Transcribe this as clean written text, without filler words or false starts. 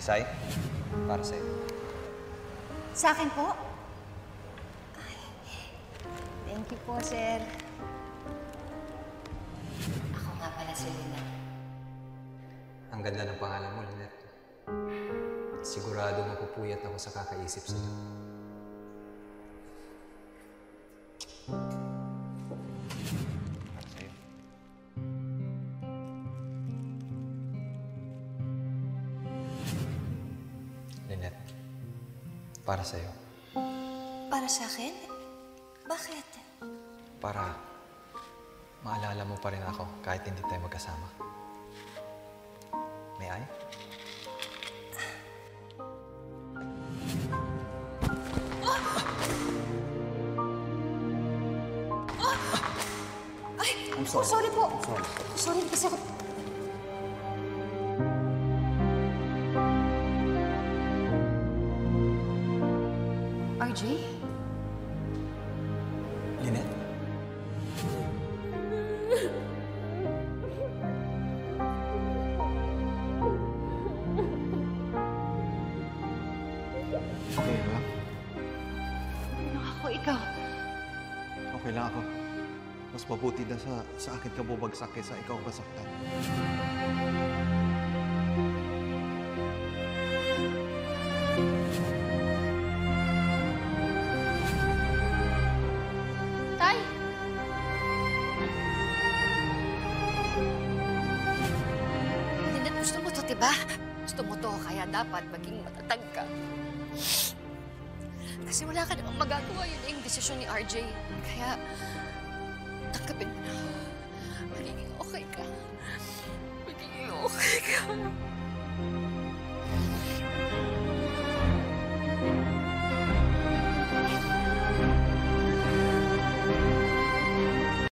Sai, para sa'yo. Sa akin po? Ay, thank you po, sir. Ako nga pala si Lynette. Ang ganda ng pangalan mo, Lynette. Sigurado mapupuyat ako sa kakaisip sa'yo. Para sa'yo. Lynette, para sa'yo. Para sa akin? Bakit? Para maalala mo pa rin ako kahit hindi tayo magkasama. May I? Ay! I'm sorry. Sorry po. I'm sorry. Sorry kasi ako... RJ? Lynette? Okay lang? Ako, ikaw. Okay lang ako. Mas mabuti na sa akin ka bubagsak kaysa ikaw masaktan. Tay! Lynette, gusto mo to, diba? Gusto mo to, kaya dapat maging matatag ka. Kasi wala ka namang magagawa, yun yung desisyon ni RJ. Kaya, tanggapin mo na. Magiging okay ka. Magiging okay ka.